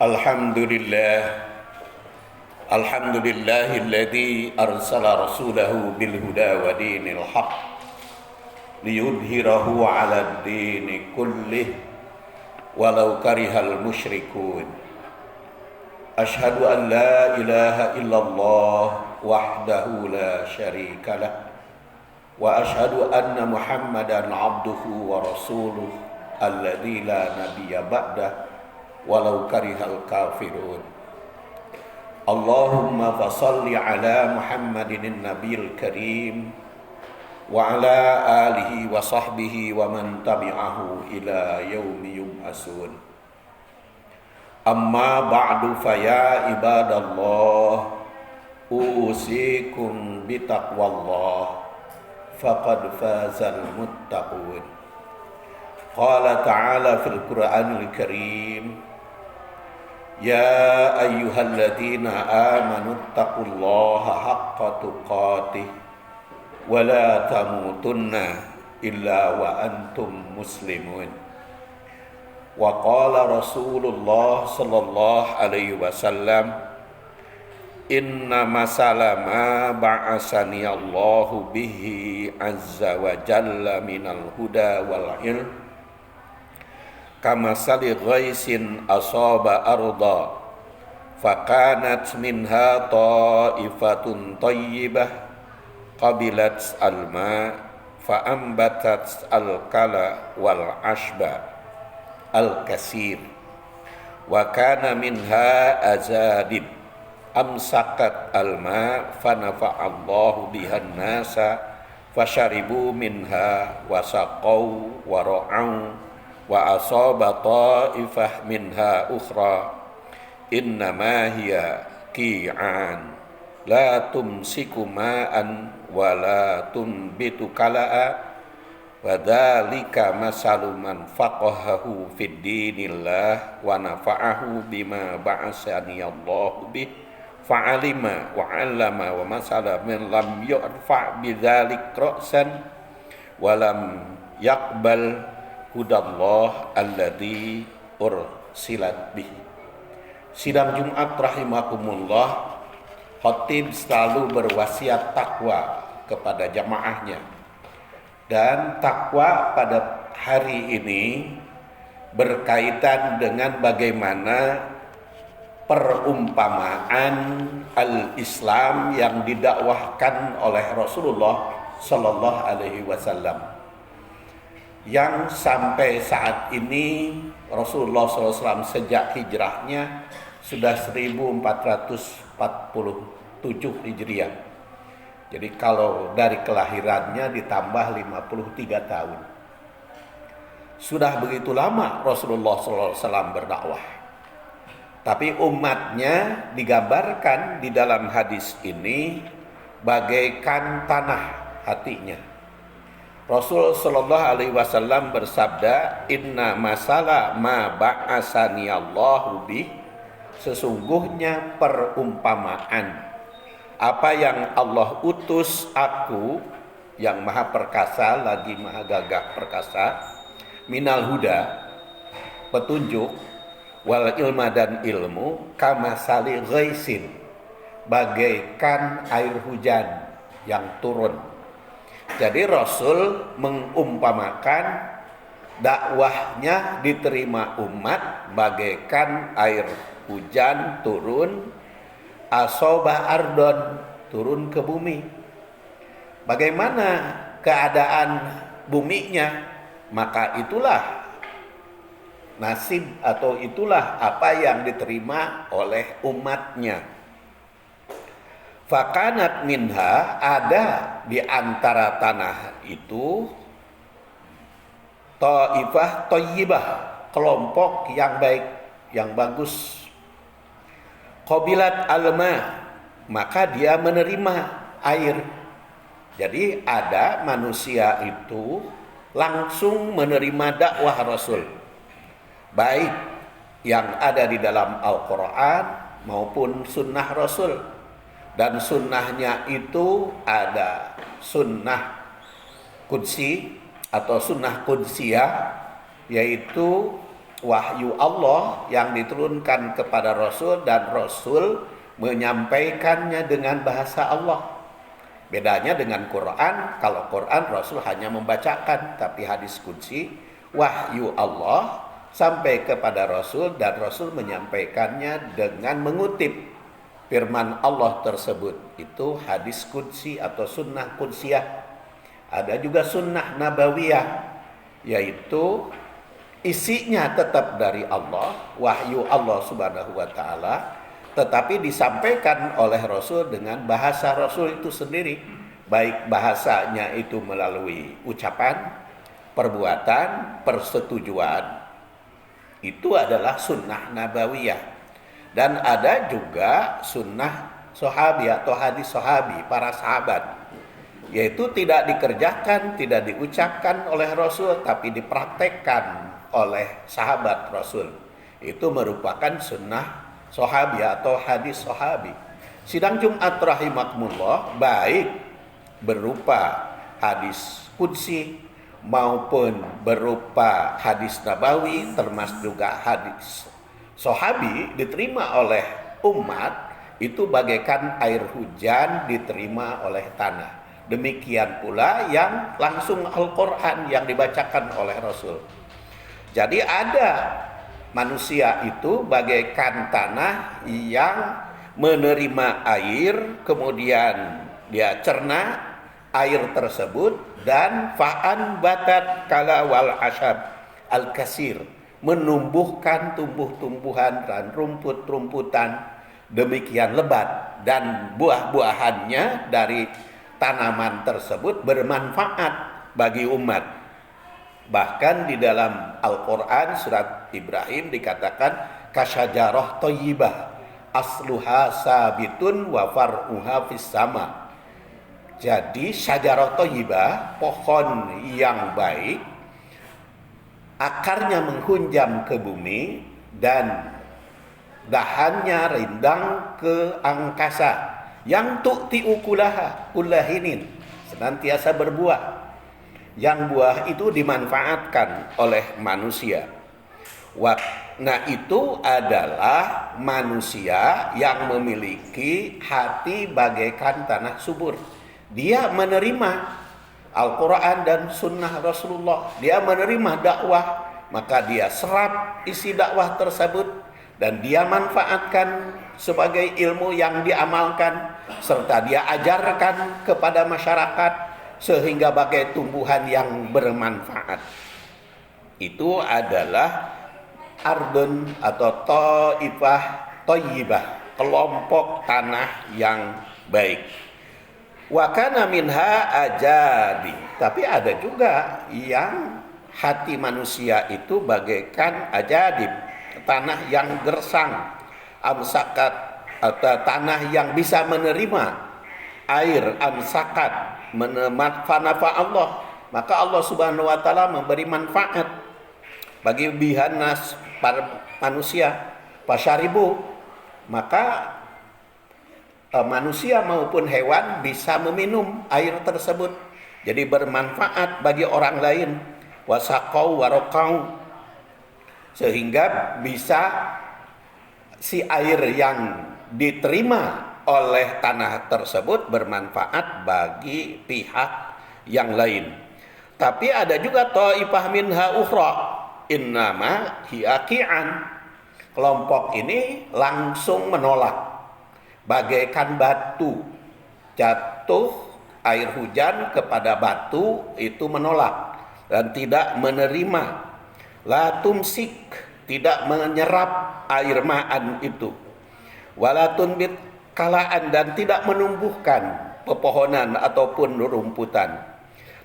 Alhamdulillah, alhamdulillahilladzi arsala rasulahu bil huda wa dinil haq liyudhhirahu 'alad dini kullih walau karihal musyrikun. Asyhadu an la ilaha illallah wahdahu la syarikalah wa asyhadu anna Muhammadan 'abduhu wa rasuluh alladzi la nabiyya ba'dah walau karihal kafirun. Allahumma fasalli ala Muhammadin nabiyil karim wa ala alihi wa sahbihi wa man tabi'ahu ila yaumi yub'asun. Amma ba'du fa ya ibadallah, usikum bitaqwallah faqad fazal muttaqun. Qala ta'ala fil Qur'anil Karim, Ya ayyuhalladzina amanu taqullaha haqqa tuqatih wa la tamutunna illa wa antum muslimun. Wa qala Rasulullah sallallahu alaihi wasallam, Inna masalama ba'asani Allahu bihi azza wa jalla minal huda wal ilm kama sali ghaisin asaba arda fakanat minha ta'ifatun tayyibah qabilat alma faambatat alkala wal ashba al-kasir wa kana minha azadib amsakat alma fanafa'allahu bihan nasa fasharibu minha wasaqaw wa ra'au wa asaba ta'ifah minha ukhra innama hiya qi'an la tumsiku ma'an wa la tumbitu kala'a wa dhalika masalu man faqahahu fid dinillah wa nafa'ahu bima ba'asani Allahu bih fa'alima wa 'allama wa masala man lam yu'fa bidzalik ra'san wa lam yaqbal hudallah alladzi ursilat bih. Sidang Jumat rahimakumullah, khatib selalu berwasiat takwa kepada jamaahnya. Dan takwa pada hari ini berkaitan dengan bagaimana perumpamaan al-Islam yang didakwahkan oleh Rasulullah sallallahu alaihi wasallam. Yang sampai saat ini Rasulullah SAW sejak hijrahnya sudah 1447 Hijriah. Jadi kalau dari kelahirannya ditambah 53 tahun. Sudah begitu lama Rasulullah SAW berdakwah. Tapi umatnya digambarkan di dalam hadis ini bagaikan tanah hatinya. Rasul sallallahu alaihi wasallam bersabda, Inna masala ma ba'asani Allahu bih, sesungguhnya perumpamaan apa yang Allah utus aku yang maha perkasa lagi maha gagah perkasa, minal huda, petunjuk, wal ilma dan ilmu, kama sali ghaisin, bagaikan air hujan yang turun. Jadi Rasul mengumpamakan dakwahnya diterima umat bagaikan air hujan turun, asoba ardon, turun ke bumi. Bagaimana keadaan buminya? Maka itulah nasib atau itulah apa yang diterima oleh umatnya. Fakanat minha, ada di antara tanah itu ta'ifah thayyibah, kelompok yang baik, yang bagus. Qabilat alma, maka dia menerima air. Jadi ada manusia itu langsung menerima dakwah Rasul, baik yang ada di dalam Al-Quran maupun sunnah Rasul. Dan sunnahnya itu ada sunnah qudsi atau sunnah qudsiyah, yaitu wahyu Allah yang diturunkan kepada Rasul dan Rasul menyampaikannya dengan bahasa Allah. Bedanya dengan Quran, kalau Quran Rasul hanya membacakan, tapi hadis qudsi wahyu Allah sampai kepada Rasul dan Rasul menyampaikannya dengan mengutip firman Allah tersebut. Itu hadis qudsi atau sunnah qudsiyah. Ada juga sunnah nabawiyah, yaitu isinya tetap dari Allah, wahyu Allah Subhanahu wa taala, tetapi disampaikan oleh Rasul dengan bahasa Rasul itu sendiri, baik bahasanya itu melalui ucapan, perbuatan, persetujuan. Itu adalah sunnah nabawiyah. Dan ada juga sunnah sahabi atau hadis sahabi, para sahabat, yaitu tidak dikerjakan, tidak diucapkan oleh Rasul, tapi dipraktekkan oleh sahabat Rasul. Itu merupakan sunnah sahabi atau hadis sahabi. Sidang Jumat rahimakumullah baik berupa hadis qudsi maupun berupa hadis nabawi, termasuk juga hadis sahabi, diterima oleh umat itu bagaikan air hujan diterima oleh tanah. Demikian pula yang langsung Al-Quran yang dibacakan oleh Rasul. Jadi ada manusia itu bagaikan tanah yang menerima air, kemudian dia cerna air tersebut, dan fa'an batat kala wal asyab al-kasir, menumbuhkan tumbuh-tumbuhan dan rumput-rumputan demikian lebat, dan buah-buahannya dari tanaman tersebut bermanfaat bagi umat. Bahkan di dalam Al-Quran surat Ibrahim dikatakan kasyajarah thayyibah asluha sabitun wa far'uha fis sama. Jadi syajarah thayyibah, pohon yang baik, akarnya menghunjam ke bumi dan dahannya rindang ke angkasa, yang tu'ti ukulaha kullahinin, senantiasa berbuah, yang buah itu dimanfaatkan oleh manusia. Nah, itu adalah manusia yang memiliki hati bagaikan tanah subur. Dia menerima Al-Quran dan sunnah Rasulullah, dia menerima dakwah, maka dia serap isi dakwah tersebut dan dia manfaatkan sebagai ilmu yang diamalkan, serta dia ajarkan kepada masyarakat sehingga bagai tumbuhan yang bermanfaat. Itu adalah ardun atau taifah thayyibah, kelompok tanah yang baik. Wa kana minha ajadi, tapi ada juga yang hati manusia itu bagaikan ajadib, tanah yang gersang, amsakat atau tanah yang bisa menerima air, amsakat fanafa Allah, maka Allah Subhanahu wa taala memberi manfaat bagi bihanas para manusia, pasyaribu, maka manusia maupun hewan bisa meminum air tersebut, jadi bermanfaat bagi orang lain. Wasaqau waraqau, sehingga bisa si air yang diterima oleh tanah tersebut bermanfaat bagi pihak yang lain. Tapi ada juga taifah minha ukhra innama hiaqi'an, kelompok ini langsung menolak, bagaikan batu jatuh air hujan kepada batu, itu menolak dan tidak menerima. La tumsik, tidak menyerap air ma'an itu. Wala tunbit kalaan, dan tidak menumbuhkan pepohonan ataupun rumputan.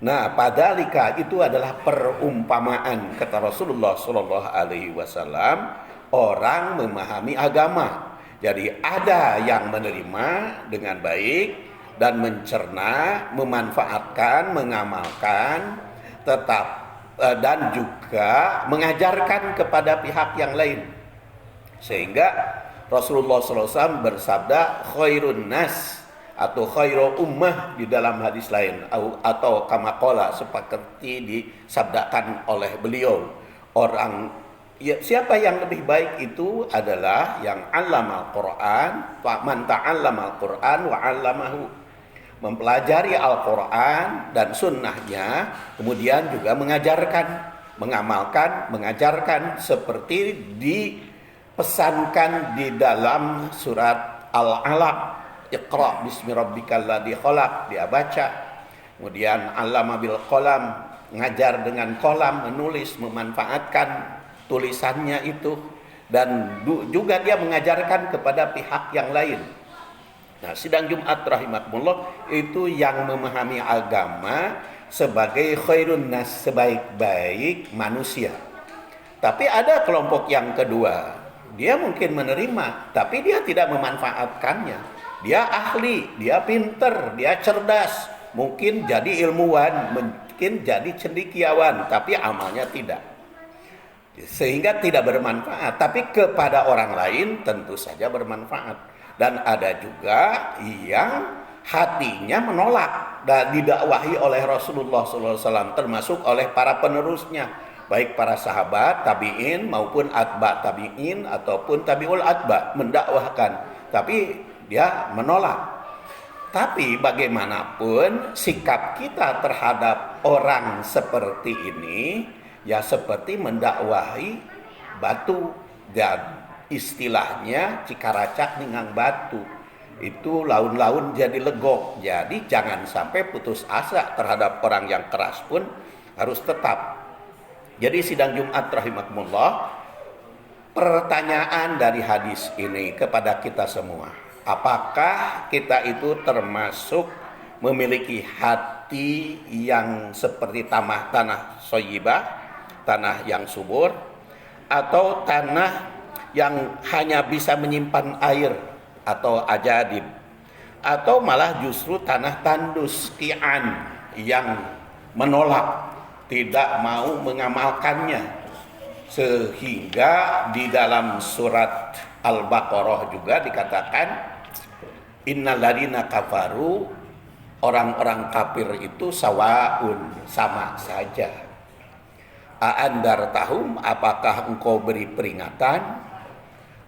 Nah, padalika itu adalah perumpamaan, kata Rasulullah sallallahu alaihi wasallam, orang memahami agama. Jadi ada yang menerima dengan baik dan mencerna, memanfaatkan, mengamalkan, tetap dan juga mengajarkan kepada pihak yang lain. Sehingga Rasulullah SAW bersabda khairun nas atau khairu ummah di dalam hadis lain, atau kama qala, seperti disabdakan oleh beliau, orang Ya, siapa yang lebih baik itu adalah yang 'allamal Qur'an, wa man ta'allamal Qur'an wa 'allamahu. Mempelajari Al-Qur'an dan sunnahnya, kemudian juga mengajarkan, mengamalkan, mengajarkan seperti dipesankan di dalam surat Al-Alaq. Iqra bismi rabbikal ladzi khalaq, dia baca. Kemudian 'allama bil qalam, ngajar dengan kolam, menulis, memanfaatkan tulisannya itu, dan juga dia mengajarkan kepada pihak yang lain. Nah, sidang Jumat rahimakumullah itu yang memahami agama sebagai khairun nas, sebaik-baik manusia. Tapi ada kelompok yang kedua, dia mungkin menerima tapi dia tidak memanfaatkannya. Dia ahli, dia pinter, dia cerdas, mungkin jadi ilmuwan, mungkin jadi cendekiawan, tapi amalnya tidak, sehingga tidak bermanfaat. Tapi kepada orang lain tentu saja bermanfaat. Dan ada juga yang hatinya menolak dan didakwahi oleh Rasulullah SAW, termasuk oleh para penerusnya, baik para sahabat, tabi'in maupun atba tabi'in ataupun tabi'ul atba, mendakwahkan, tapi dia menolak. Tapi bagaimanapun sikap kita terhadap orang seperti ini, ya seperti mendakwahi batu, dan istilahnya cikaracak ningang batu, itu laun-laun jadi legok. Jadi jangan sampai putus asa terhadap orang yang keras pun harus tetap. Jadi sidang Jumat rahimakumullah, pertanyaan dari hadis ini kepada kita semua, apakah kita itu termasuk memiliki hati yang seperti tanah soyibah, tanah yang subur, atau tanah yang hanya bisa menyimpan air atau ajadib, atau malah justru tanah tandus ki'an yang menolak, tidak mau mengamalkannya, sehingga di dalam surat Al-Baqarah juga dikatakan innal ladzina kafaru, orang-orang kafir itu sawaun, sama saja. Aandar tahum, apakah engkau beri peringatan,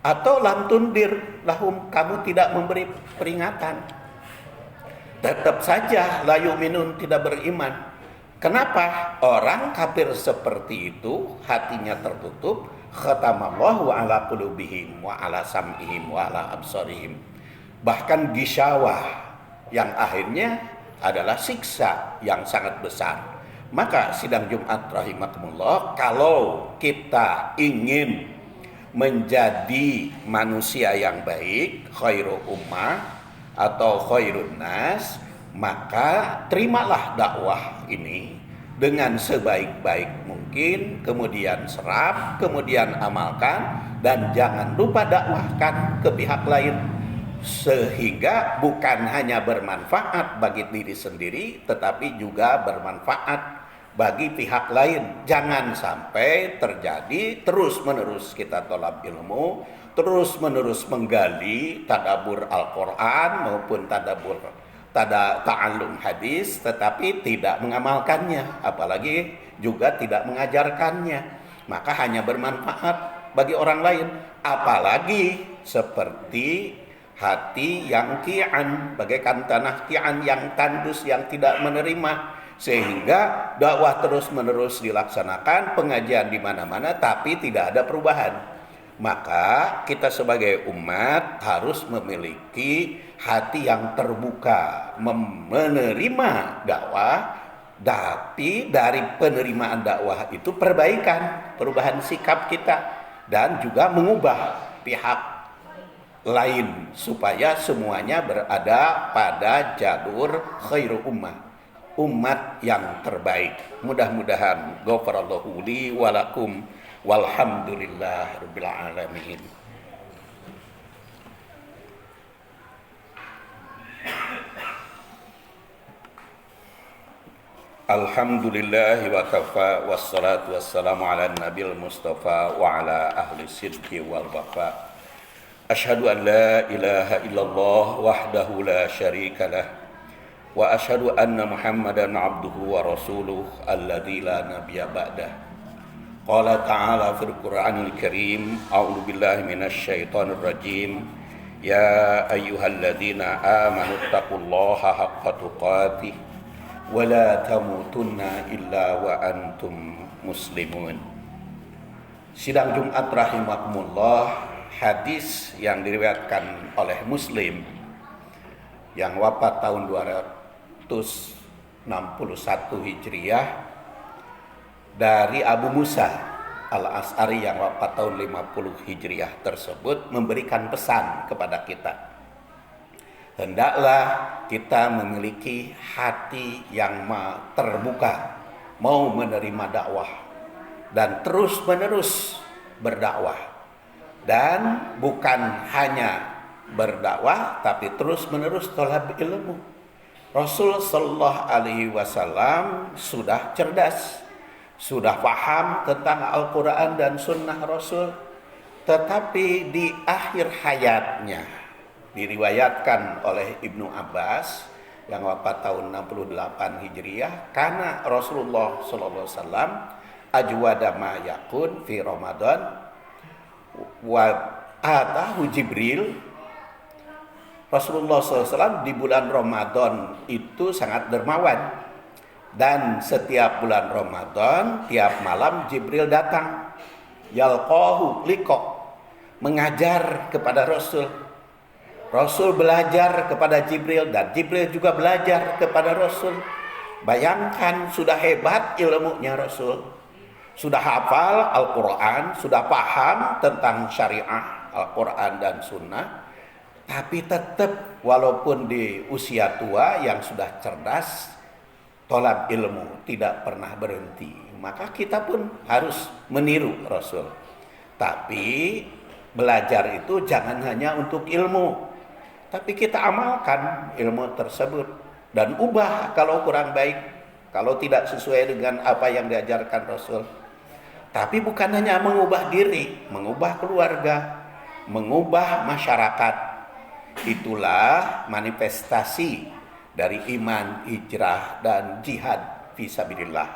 atau lam tundir lahum, kamu tidak memberi peringatan, tetap saja la yu'minun, tidak beriman. Kenapa? Orang kafir seperti itu hatinya tertutup, khatamallahu ala qulubihim wa ala sam'ihim wa ala absarihim, bahkan gisyawah, yang akhirnya adalah siksa yang sangat besar. Maka sidang Jumat rahimakumullah, kalau kita ingin menjadi manusia yang baik, khairu ummah atau khairun nas, maka terimalah dakwah ini dengan sebaik-baik mungkin, kemudian serap, kemudian amalkan, dan jangan lupa dakwahkan ke pihak lain, sehingga bukan hanya bermanfaat bagi diri sendiri tetapi juga bermanfaat bagi pihak lain. Jangan sampai terjadi terus-menerus kita tolab ilmu, terus-menerus menggali tadabbur Al-Quran maupun ta'allum hadis, tetapi tidak mengamalkannya, apalagi juga tidak mengajarkannya, maka hanya bermanfaat bagi orang lain. Apalagi seperti hati yang ki'an, bagaikan tanah ki'an yang tandus, yang tidak menerima, sehingga dakwah terus-menerus dilaksanakan, pengajian di mana-mana, tapi tidak ada perubahan. Maka kita sebagai umat harus memiliki hati yang terbuka, menerima dakwah, tapi dari penerimaan dakwah itu perubahan sikap kita, dan juga mengubah pihak lain supaya semuanya berada pada jalur khairu ummah, umat yang terbaik. Mudah-mudahan ghafarallahu li wa lakum walhamdulillah rabbil alamin. Alhamdulillah wa kafa, wassalatu wassalamu ala nabil mustafa wa ala ahli sidqi wal wafa. Asyhadu an la ilaha illallah wahdahu la syarika lah, wa asyhadu anna Muhammadan abduhu wa rasuluh alladzi la nabiyya ba'dah. Qala ta'ala fil Qur'anil Karim, a'udzu billahi minasy syaithanir rajim. Ya ayyuhalladzina amanu taqullaha haqqa tuqatih wa la tamutunna illa wa antum muslimun. Sidang Jumat rahimakumullah, hadis yang diriwayatkan oleh Muslim yang wafat tahun 261 Hijriah dari Abu Musa Al-Asy'ari yang wafat tahun 50 Hijriah tersebut memberikan pesan kepada kita. Hendaklah kita memiliki hati yang terbuka, mau menerima dakwah dan terus-menerus berdakwah. Dan bukan hanya berdakwah tapi terus-menerus thalab ilmu. Rasul sallallahu alaihi wasallam sudah cerdas, sudah paham tentang Al-Quran dan Sunnah Rasul, tetapi di akhir hayatnya diriwayatkan oleh Ibnu Abbas yang wafat tahun 68 Hijriah, karena Rasulullah sallallahu alaihi wasallam ajwada ma yakun fi Ramadan wa atahu Jibril. Rasulullah SAW di bulan Ramadan itu sangat dermawan, dan setiap bulan Ramadan tiap malam Jibril datang, yalqahu liqa, mengajar kepada Rasul. Rasul belajar kepada Jibril dan Jibril juga belajar kepada Rasul. Bayangkan, sudah hebat ilmunya Rasul, sudah hafal Al-Quran, sudah paham tentang syariah Al-Quran dan Sunnah, tapi tetap walaupun di usia tua yang sudah cerdas, thalab ilmu tidak pernah berhenti. Maka kita pun harus meniru Rasul. Tapi belajar itu jangan hanya untuk ilmu, tapi kita amalkan ilmu tersebut dan ubah kalau kurang baik, kalau tidak sesuai dengan apa yang diajarkan Rasul. Tapi bukan hanya mengubah diri, mengubah keluarga, mengubah masyarakat. Itulah manifestasi dari iman, hijrah, dan jihad fisabilillah.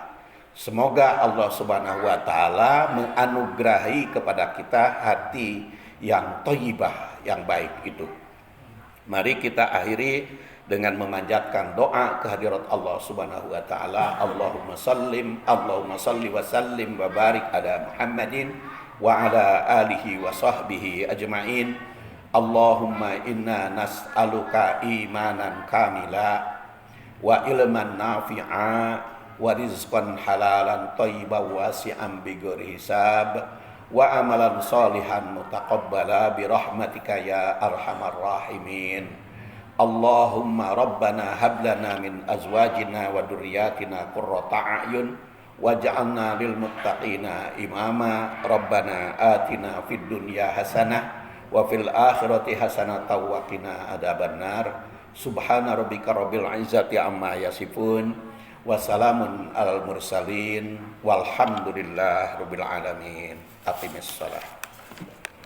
Semoga Allah Subhanahu wa taala menganugerahi kepada kita hati yang thayyibah, yang baik itu. Mari kita akhiri dengan memanjatkan doa kehadirat Allah Subhanahu wa taala. Allahumma salli wa sallim wa barik ala Muhammadin wa ala alihi wa sahbihi ajma'in. Allahumma inna nas'aluka imanan kamila wa ilman nafi'a wa rizqan halalan thayyiban wasi'an bighairi hisab wa amalan salihan mutaqabbala bi rahmatika ya arhamar rahimin. Allahumma rabbana hab lana min azwajina wa dhurriyyatina qurrata a'yun waj'alna lil muttaqina imama. Rabbana atina fid dunya hasanah wa fil akhirati hasanatan wa qina adzabannar. Subhana rabbika rabbil izzati amma yasifun wa salamun alal mursalin walhamdulillahi rabbil alamin. Aqimis shalah.